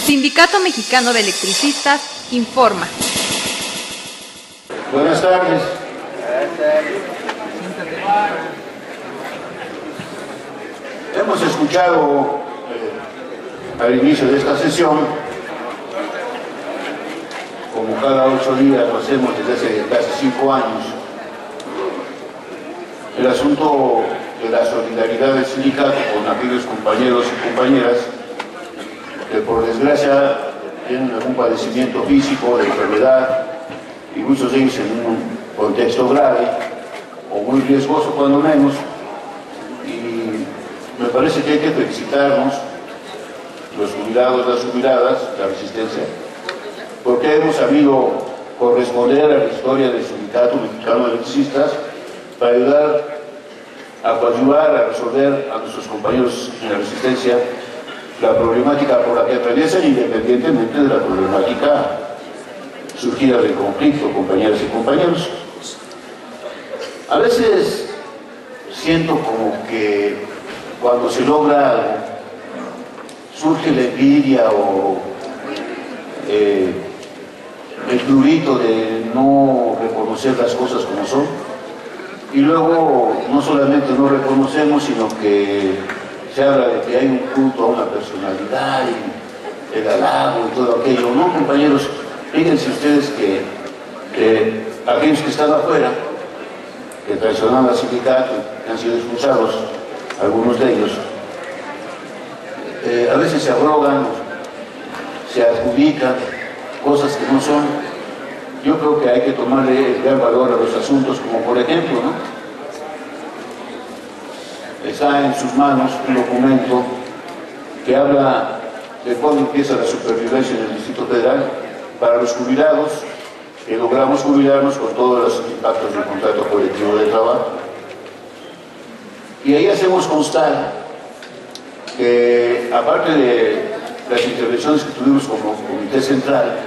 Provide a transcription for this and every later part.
Sindicato Mexicano de Electricistas informa. Buenas tardes. Hemos escuchado al inicio de esta sesión, como cada 8 días lo hacemos desde hace casi 5 años, el asunto de la solidaridad del sindicato con aquellos compañeros y compañeras que por desgracia tienen algún padecimiento físico, de enfermedad, y muchos de ellos en un contexto grave o muy riesgoso cuando menos, y me parece que hay que felicitarnos, los jubilados, las jubiladas, la resistencia, porque hemos sabido corresponder a la historia del Sindicato Mexicano de Electricistas para ayudar a coadyuvar, a resolver a nuestros compañeros en la resistencia la problemática por la que atraviesan, independientemente de la problemática surgida del conflicto, compañeras y compañeros. A veces siento como que cuando se logra algo, surge la envidia o el prurito de no reconocer las cosas como son, y luego no solamente no reconocemos, sino que se habla de que hay un culto a una personalidad y el halago y todo aquello. No, compañeros, fíjense ustedes que aquellos que están afuera, que traicionan al sindicato, que han sido expulsados, algunos de ellos, a veces se arrogan, se adjudican cosas que no son. Yo creo que hay que tomarle el gran valor a los asuntos, como por ejemplo, ¿no? Está en sus manos un documento que habla de cuándo empieza la supervivencia en el Distrito Federal para los jubilados, que logramos jubilarnos con todos los impactos del contrato colectivo de trabajo. Y ahí hacemos constar que, aparte de las intervenciones que tuvimos como Comité Central,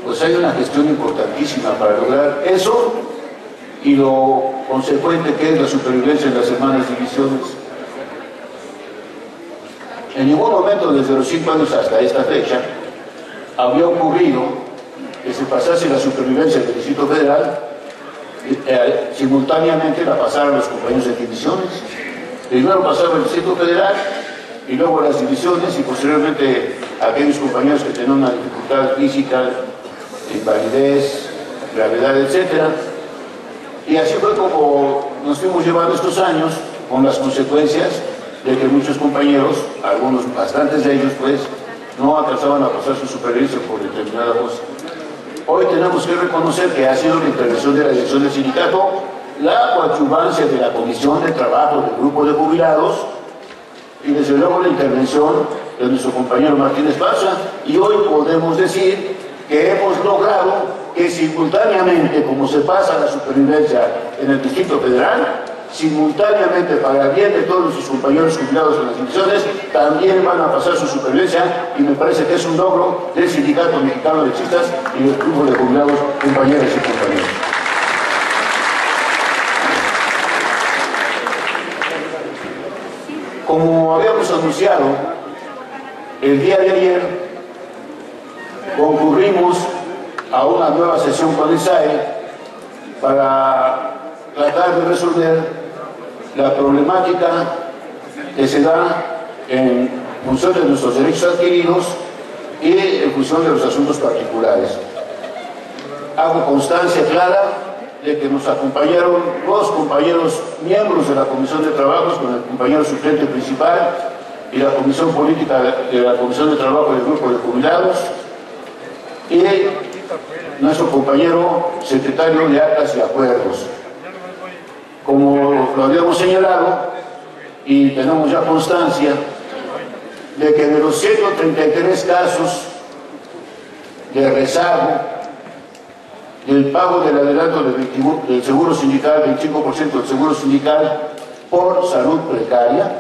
pues hay una gestión importantísima para lograr eso y lo consecuente que es la supervivencia en las semanas divisiones. En ningún momento desde los 5 años hasta esta fecha había ocurrido que se pasase la supervivencia del Distrito Federal, simultáneamente la pasaran los compañeros de divisiones. Primero pasaba el Distrito Federal y luego las divisiones, y posteriormente aquellos compañeros que tenían una dificultad física, invalidez, gravedad, etcétera. Y así fue como nos fuimos llevando estos años, con las consecuencias de que muchos compañeros, algunos, bastantes de ellos, pues, no alcanzaban a pasar su supervivencia por determinada cosa. Hoy tenemos que reconocer que ha sido la intervención de la dirección del sindicato, la coadyuvancia de la Comisión de Trabajo del Grupo de Jubilados, y desde luego la intervención de nuestro compañero Martínez Parza, y hoy podemos decir que hemos logrado que simultáneamente, como se pasa la supervivencia en el Distrito Federal, simultáneamente para el bien de todos sus compañeros jubilados en las divisiones, también van a pasar su supervivencia, y me parece que es un logro del Sindicato Mexicano de Electricistas y del Grupo de Jubilados, compañeras y compañeros. Como habíamos anunciado, el día de ayer concurrimos a una nueva sesión con el SAE para tratar de resolver la problemática que se da en función de nuestros derechos adquiridos y en función de los asuntos particulares. Hago constancia clara de que nos acompañaron dos compañeros miembros de la Comisión de Trabajos, con el compañero suplente principal y la Comisión Política de la Comisión de Trabajo del Grupo de Jubilados, y nuestro compañero secretario de Actas y Acuerdos. Como lo habíamos señalado, y tenemos ya constancia de que de los 133 casos de rezago del pago del adelanto del seguro sindical, 25% del seguro sindical por salud precaria,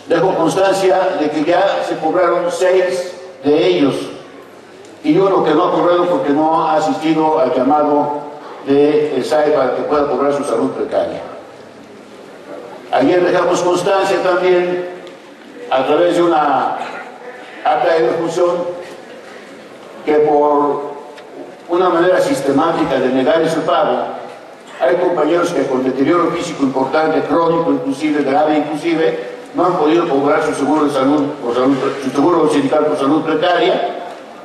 dejo constancia de que ya se cobraron 6 de ellos, y uno que no ha cobrado porque no ha asistido al llamado del SAE para que pueda cobrar su salud precaria. Ayer dejamos constancia también, a través de una ha caído en función que por una manera sistemática de negar ese pago, hay compañeros que con deterioro físico importante, crónico inclusive, grave inclusive, no han podido cobrar su seguro de salud, su seguro sindical por salud precaria,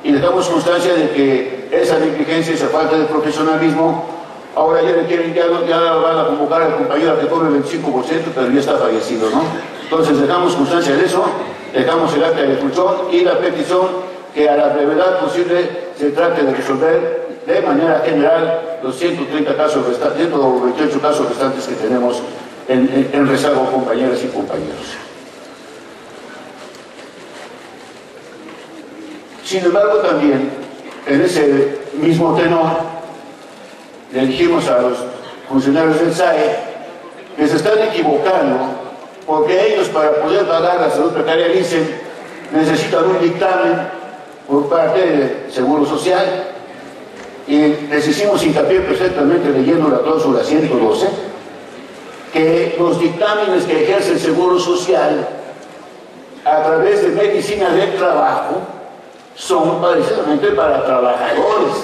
y dejamos constancia de que esa negligencia, esa falta de profesionalismo, ahora ya van a convocar al compañero a que cobre el 25%, pero ya está fallecido, ¿no? Entonces dejamos constancia de eso, dejamos el acta de defunción y la petición que a la brevedad posible se trate de resolver de manera general los 130 casos restantes, 128 casos restantes que tenemos en rezago, compañeras y compañeros. Sin embargo, también, en ese mismo tenor, le dijimos a los funcionarios del SAE que se están equivocando porque ellos, para poder pagar la salud precaria, dicen, necesitan un dictamen por parte del Seguro Social, y les hicimos hincapié perfectamente leyendo la cláusula 112, que los dictámenes que ejerce el Seguro Social a través de medicina del trabajo son precisamente para trabajadores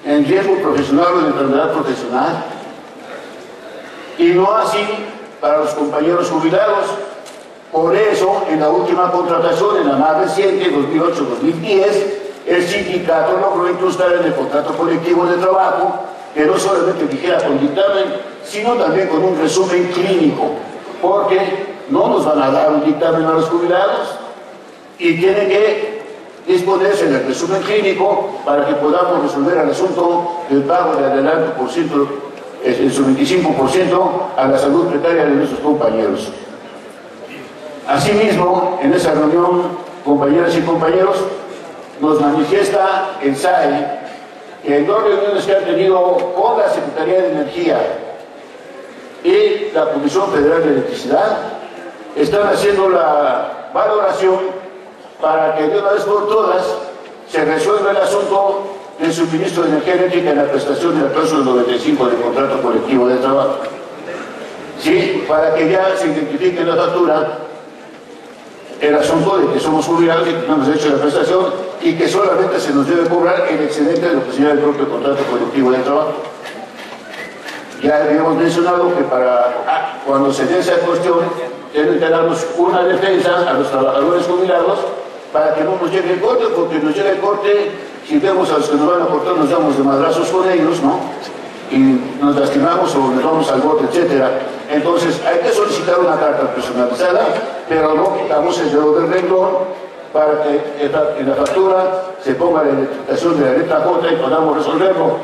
en riesgo profesional o de enfermedad profesional, y no así para los compañeros jubilados. Por eso, en la última contratación, en la más reciente, 2008-2010, el sindicato logró incrustar en el contrato colectivo de trabajo que no solamente dijera con dictamen, sino también con un resumen clínico, porque no nos van a dar un dictamen a los jubilados y tienen que disponerse del resumen clínico para que podamos resolver el asunto del pago de adelanto por ciento, en su 25% a la salud precaria de nuestros compañeros. Asimismo, en esa reunión, compañeras y compañeros, nos manifiesta el SAE que en dos reuniones que han tenido con la Secretaría de Energía y la Comisión Federal de Electricidad, están haciendo la valoración para que de una vez por todas se resuelva el asunto del suministro de energía eléctrica en la prestación de la cláusula 95 del contrato colectivo de trabajo. Sí, para que ya se identifique en la factura el asunto de que somos jubilados y que no hemos hecho la prestación y que solamente se nos debe cobrar el excedente de lo que sería el propio contrato colectivo de trabajo. Ya habíamos mencionado que cuando se dé esa cuestión, tienen que darnos una defensa a los trabajadores jubilados para que no nos llegue el corte, porque nos llega el corte, si vemos a los que nos van a cortar, nos damos de madrazos con ellos, ¿no? Y nos lastimamos o nos vamos al bote, etc. Entonces hay que solicitar una carta personalizada, pero no quitamos el dedo del renglón para que en la factura se ponga la identificación de la letra J y podamos resolverlo.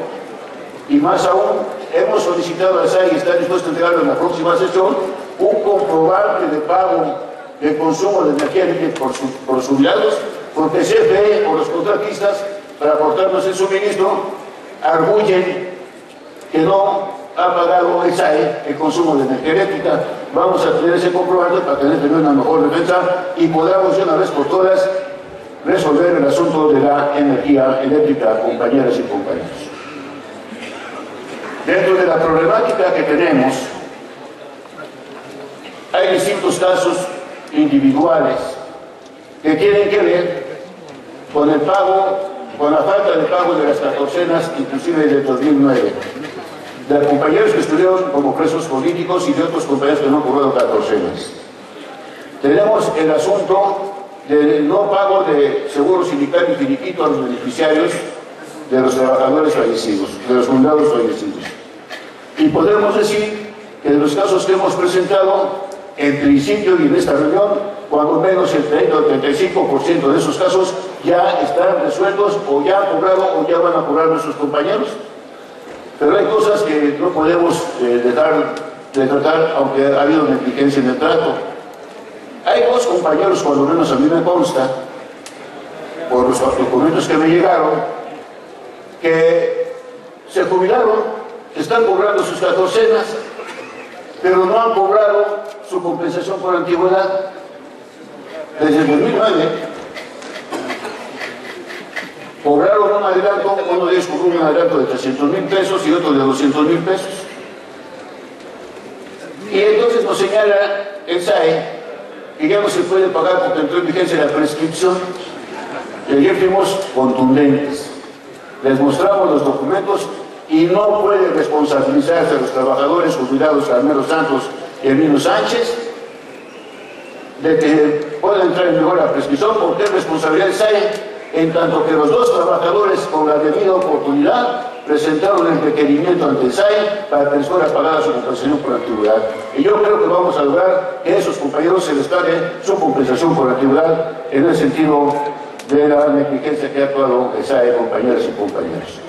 Y más aún, hemos solicitado al SAE y está dispuesto a entregarlo en la próxima sesión un comprobante de pago del consumo de energía eléctrica por los jubilados, porque CFE o los contratistas, para aportarnos el suministro, arguyen que no ha pagado el SAE el consumo de energía eléctrica. Vamos a tener ese comprobante para tener una mejor defensa y podamos de una vez por todas resolver el asunto de la energía eléctrica, compañeras y compañeros. Dentro de la problemática que tenemos, hay distintos casos individuales que tienen que ver con el pago, con la falta de pago de las catorcenas, inclusive del 2009, de compañeros que estuvieron como presos políticos y de otros compañeros que no han cobrado catorcenas. Tenemos el asunto del no pago de seguro sindical y finiquito a los beneficiarios de los trabajadores fallecidos, de los jubilados fallecidos. Y podemos decir que de los casos que hemos presentado, en principio y en esta reunión, cuando menos el 30 o el 35% de esos casos ya están resueltos o ya han cobrado o ya van a cobrar nuestros compañeros. Pero hay cosas que no podemos dejar de tratar, aunque ha habido negligencia en el trato. Hay dos compañeros, cuando menos a mí me consta, por los documentos que me llegaron, que se jubilaron, están cobrando sus catorcenas, pero no han cobrado su compensación por antigüedad desde el 2009. Cobraron un adelanto, uno de ellos cobró un adelanto de 300,000 pesos y otro de 200,000 pesos. Y entonces nos señala el SAE que ya no se puede pagar porque entró en vigencia la prescripción. Y ayer fuimos contundentes, les mostramos los documentos y no puede responsabilizarse a los trabajadores jubilados Carmelo Santos y Herminio Sánchez de que pueda entrar en vigor la prescripción, porque es responsabilidad del SAE, en tanto que los dos trabajadores con la debida oportunidad presentaron el requerimiento ante el SAE para que les fuera pagada su compensación por antigüedad. Y yo creo que vamos a lograr que a esos compañeros se les pague su compensación por antigüedad en el sentido de la negligencia que ha actuado el SAE, compañeras y compañeros.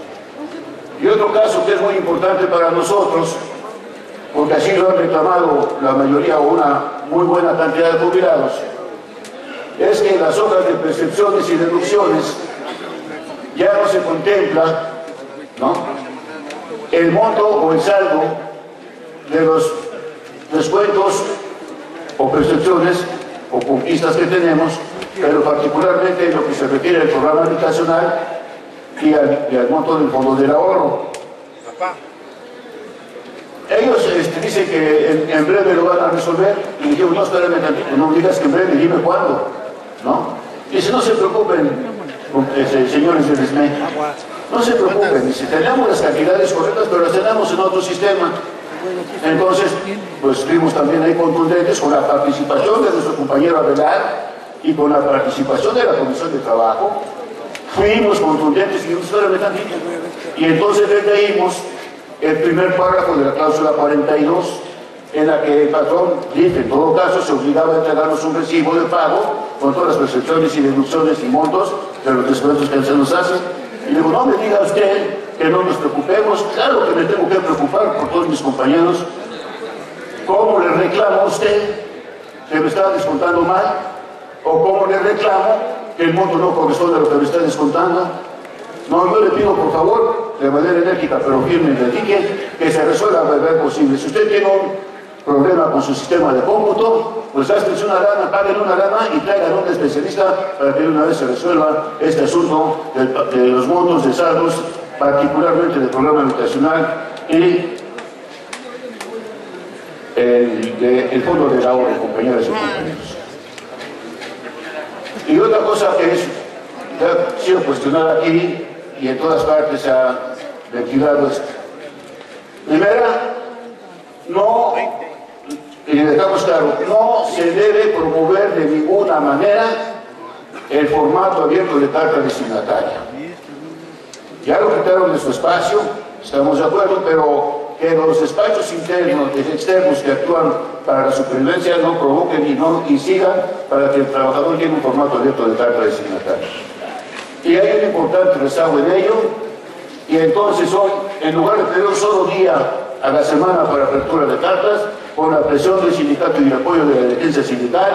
Y otro caso que es muy importante para nosotros, porque así lo han reclamado la mayoría o una muy buena cantidad de jubilados, es que en las hojas de percepciones y deducciones ya no se contempla, ¿no?, el monto o el saldo de los descuentos o percepciones o conquistas que tenemos, pero particularmente en lo que se refiere al programa habitacional y al monto del fondo del ahorro. Ellos dicen que en breve lo van a resolver, y dijimos, no, espérame tantito, no digas que en breve, dime cuándo, ¿no? Dice, no se preocupen, señores del SME, no se preocupen, dice, tenemos las cantidades correctas, pero las tenemos en otro sistema. Entonces, pues fuimos también ahí contundentes con la participación de nuestro compañero Avelar y con la participación de la Comisión de Trabajo. Fuimos contundentes y espérame tantito. Y entonces les leímos el primer párrafo de la cláusula 42, en la que el patrón dice, en todo caso, se obligaba a entregarnos un recibo de pago con todas las percepciones y deducciones y montos de los descuentos que se nos hacen. Y le digo, no me diga usted que no nos preocupemos. Claro que me tengo que preocupar por todos mis compañeros. ¿Cómo le reclamo a usted que me está descontando mal? ¿O cómo le reclamo que el monto no corresponde a lo que me está descontando? No, yo le pido, por favor, de manera enérgica pero firme y dedique, que se resuelva a brevedad posible. Si usted tiene un problema con su sistema de cómputo, pues gástense una lana, paguen una lana y traigan a un especialista para que de una vez se resuelva este asunto de los montos de saldos, particularmente del programa habitacional y el fondo del ahorro, compañeras y compañeros. Y otra cosa que ha sido cuestionada aquí y en todas partes se ha ventilado esto. Primera, no, y le dejamos claro, no se debe promover de ninguna manera el formato abierto de carta destinataria. Ya lo quitaron de su espacio, estamos de acuerdo, pero que los despachos internos y externos que actúan para la supervivencia no provoquen y no incidan para que el trabajador tenga un formato abierto de carta destinataria. Y hay un importante rezago en ello, y entonces hoy, en lugar de tener un solo día a la semana para apertura de cartas, con la presión del sindicato y el apoyo de la dirigencia sindical,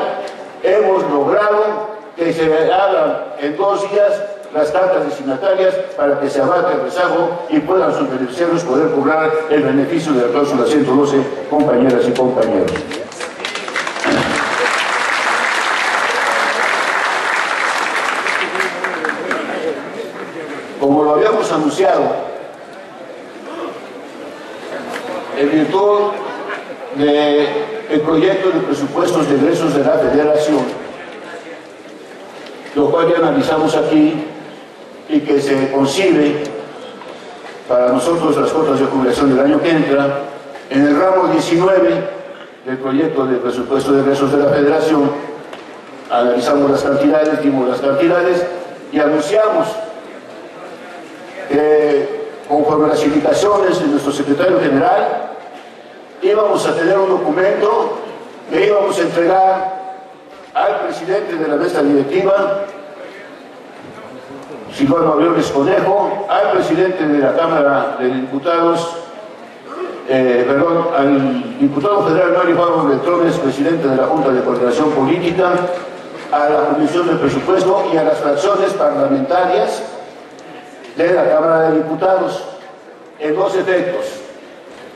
hemos logrado que se hagan en 2 días las cartas destinatarias para que se abarque el rezago y puedan sus beneficiarios poder cobrar el beneficio de la cláusula 112, compañeras y compañeros. Como lo habíamos anunciado, en virtud del proyecto de presupuestos de egresos de la Federación, lo cual ya analizamos aquí y que se concibe para nosotros las cuotas de jubilación del año que entra, en el ramo 19 del proyecto de presupuesto de egresos de la Federación, analizamos las cantidades, dimos las cantidades y anunciamos que conforme a las indicaciones de nuestro secretario general, íbamos a tener un documento que íbamos a entregar al presidente de la mesa directiva, Silvano Aureoles Conejo, al presidente de la Cámara de Diputados, al diputado federal Mario Pablo Beltrones, presidente de la Junta de Coordinación Política, a la Comisión de Presupuesto y a las fracciones parlamentarias de la Cámara de Diputados, en 2 efectos.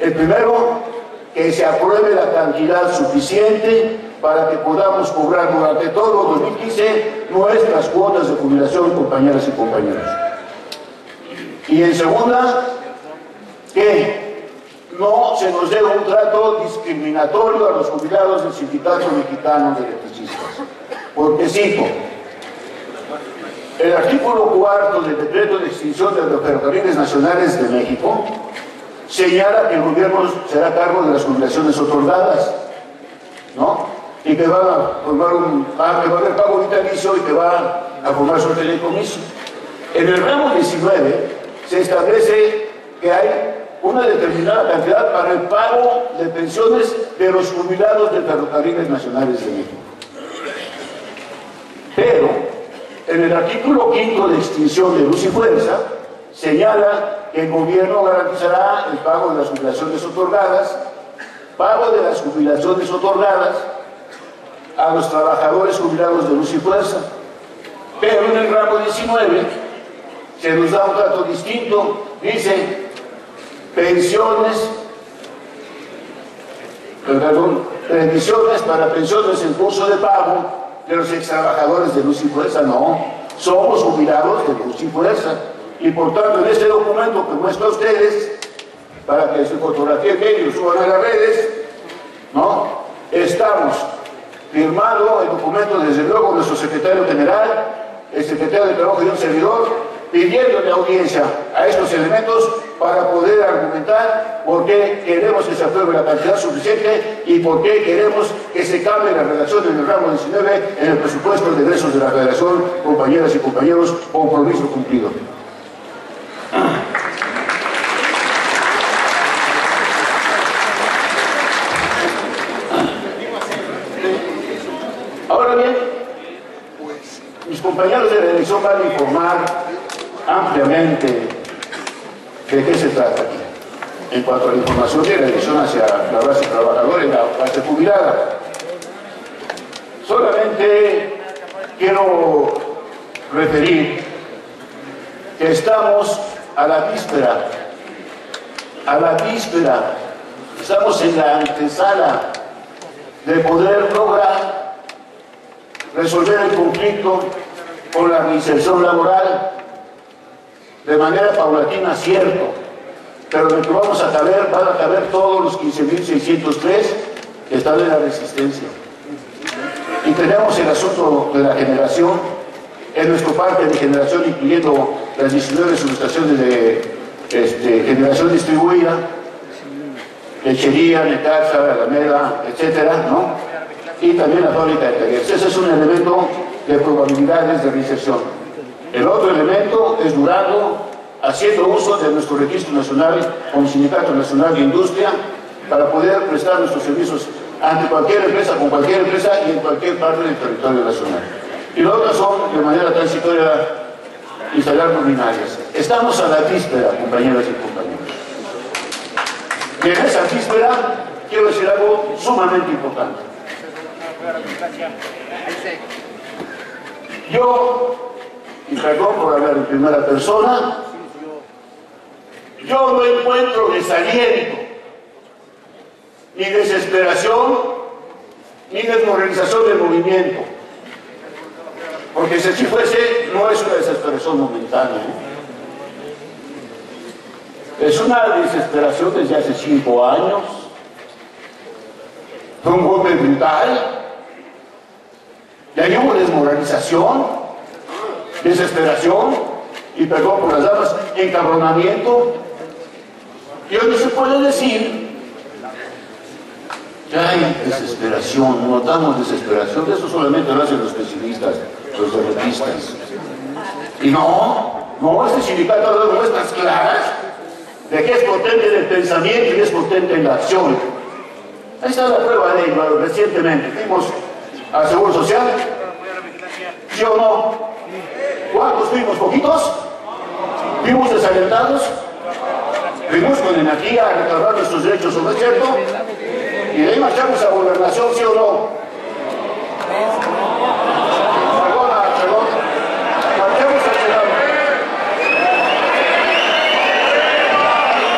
El primero, que se apruebe la cantidad suficiente para que podamos cobrar durante todo 2015 nuestras cuotas de jubilación, compañeras y compañeros. Y en segunda, que no se nos dé un trato discriminatorio a los jubilados del Sindicato Mexicano de Electricistas. Porque cito, el artículo 4 del decreto de extinción de los ferrocarriles nacionales de México señala que el gobierno será a cargo de las jubilaciones otorgadas, ¿no? Y que va a formar que va a haber pago vitalicio y que va a formar su fideicomiso. En el ramo 19 se establece que hay una determinada cantidad para el pago de pensiones de los jubilados de ferrocarriles nacionales de México. Pero en el artículo 5 de extinción de luz y fuerza señala que el gobierno garantizará el pago de las jubilaciones otorgadas, a los trabajadores jubilados de luz y fuerza. Pero en el ramo 19 se nos da un trato distinto, dice previsiones para pensiones en curso de pago de los extrabajadores de luz y fuerza. No, somos jubilados de luz y fuerza. Y por tanto, en este documento que muestro a ustedes, para que se fotografíen bien y lo suban a las redes, ¿no? Estamos firmando el documento, desde luego, nuestro secretario general, el secretario de Trabajo y un servidor, pidiéndole audiencia a estos elementos para poder argumentar por qué queremos que se apruebe la cantidad suficiente y por qué queremos que se cambie la redacción en el ramo 19 en el presupuesto de egresos de la Federación. Compañeras y compañeros, compromiso cumplido. Ahora bien, mis compañeros de la dirección van a informar ampliamente de qué se trata aquí, en cuanto a la información de la dirección hacia la base trabajadora y la base jubilada. Solamente quiero referir que estamos a la víspera, estamos en la antesala de poder lograr resolver el conflicto con la reinserción laboral de manera paulatina, cierto, pero de que vamos a caber, van a caber todos los 15.603 que están en la resistencia. Y tenemos el asunto de la generación, en nuestro parque de generación, incluyendo las 19 subestaciones de generación distribuida, lechería, Necaxa, Alameda, etcétera, ¿no? Y también la fábrica de talleres. Ese es un elemento de probabilidades de reinserción. El otro elemento es Durango, haciendo uso de nuestro registro nacional como Sindicato Nacional de Industria para poder prestar nuestros servicios ante cualquier empresa, con cualquier empresa y en cualquier parte del territorio nacional. Y lo otro son, de manera transitoria, instalar luminarias. Estamos a la víspera, compañeras y compañeros. Y en esa víspera quiero decir algo sumamente importante. Yo, y perdón por hablar en primera persona, yo no encuentro desaliento, ni desesperación, ni desmoralización del movimiento. Porque si así fuese, no es una desesperación momentánea. Es una desesperación desde hace 5 años. Fue un golpe brutal. Y ahí hubo desmoralización, desesperación, y perdón por las damas, encabronamiento. Y hoy no se puede decir que hay desesperación, notamos desesperación. Eso solamente lo hacen los pesimistas, los derrotistas. Y no, este sindicato ha dado muestras claras de que es potente en el pensamiento y es potente en la acción. Ahí está la prueba de ello. Recientemente fuimos al Seguro Social, ¿sí o no? ¿Cuántos fuimos? ¿Poquitos? ¿Fuimos desalentados? Fuimos con energía a reclamar nuestros derechos, ¿no es cierto? Y de ahí marchamos a gobernación, ¿sí o no? Perdón. Marchamos al Senado.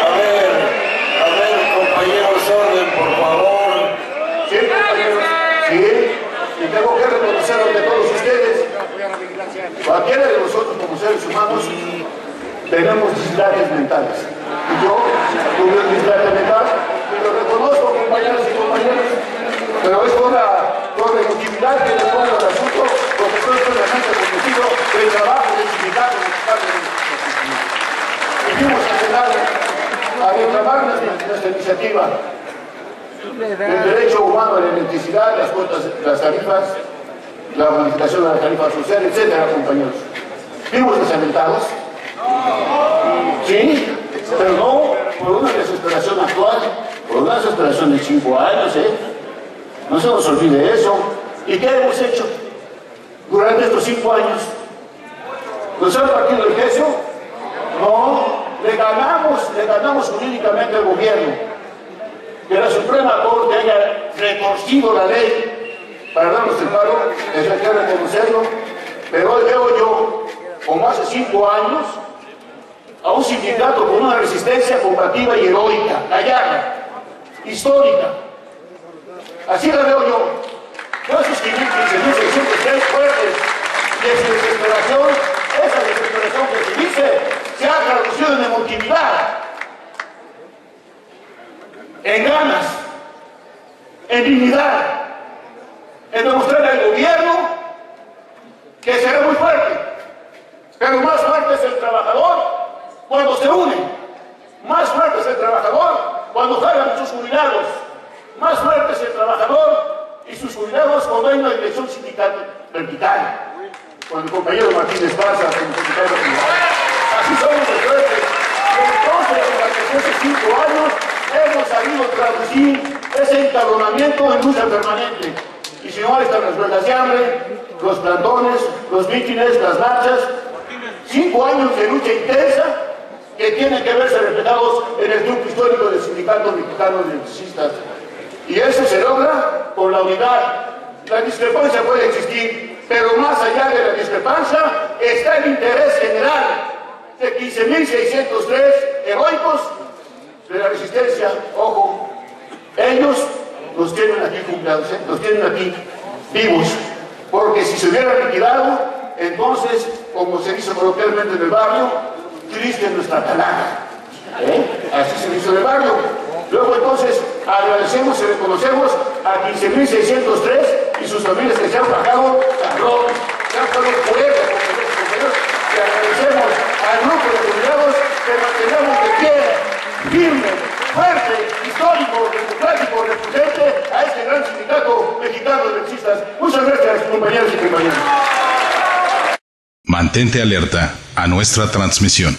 A ver, compañeros, orden, por favor. Sí, compañeros. Sí, y tengo que reconocer ante todos ustedes. Cualquiera de nosotros como seres humanos tenemos dislates mentales. Y yo tuve mis gracias y lo reconozco, compañeras y compañeros, pero es por la emotividad que le pongo al asunto, porque estoy plenamente convencido del trabajo del sindicato mexicano de electricistas. Vinimos a reclamar nuestra iniciativa, el derecho humano a la electricidad, las cuotas, las tarifas, la modificación de la tarifa social, etcétera, compañeros. Vimos desalentados, sí, pero no por una desesperación actual, por una desesperación de 5 años, No se nos olvide eso. ¿Y qué hemos hecho durante estos 5 años? ¿Nos han partido el queso? No, le ganamos jurídicamente al gobierno. Que la Suprema Corte haya retorcido la ley para darnos el paro, hay que reconocerlo, pero hoy veo yo, como hace 5 años, a un sindicato con una resistencia combativa y heroica, gallarda, histórica. Así la veo yo. Yo esos 15.606 fuertes de desesperación, esa desesperación que se dice, se ha traducido en emotividad, en ganas, en dignidad, en demostrarle al gobierno que será muy fuerte, pero más fuerte es el trabajador cuando se une, más fuerte es el trabajador cuando jalan sus jubilados, más fuerte es el trabajador y sus jubilados cuando hay una dirección sindical vertical, con el compañero Martínez Paz, con el sindicato privado. Así somos de fuertes. Y entonces, durante esos 5 años, hemos sabido traducir ese encabronamiento en lucha permanente. Y si no, están las huelgas de hambre, los plantones, los mítines, las marchas. 5 años de lucha intensa que tienen que verse reflejados en el triunfo histórico del Sindicato Mexicano de Electricistas. Y eso se logra con la unidad. La discrepancia puede existir, pero más allá de la discrepancia está el interés general de 15.603 heroicos de la resistencia. Ojo, ellos los tienen aquí jubilados, los tienen aquí vivos, porque si se hubieran liquidado, entonces, como se hizo coloquialmente en el barrio, triste nuestra calaja. Así se hizo en el barrio. Luego entonces agradecemos y reconocemos a 15.603 y sus familias que se han bajado cabrón, se han pagado poetas, compañeros, y agradecemos al grupo de jubilados que mantengamos de pie, firme, fuerte, histórico, democrático, represente a este gran sindicato mexicano de electricistas. Muchas gracias, compañeros y compañeras. Mantente alerta a nuestra transmisión.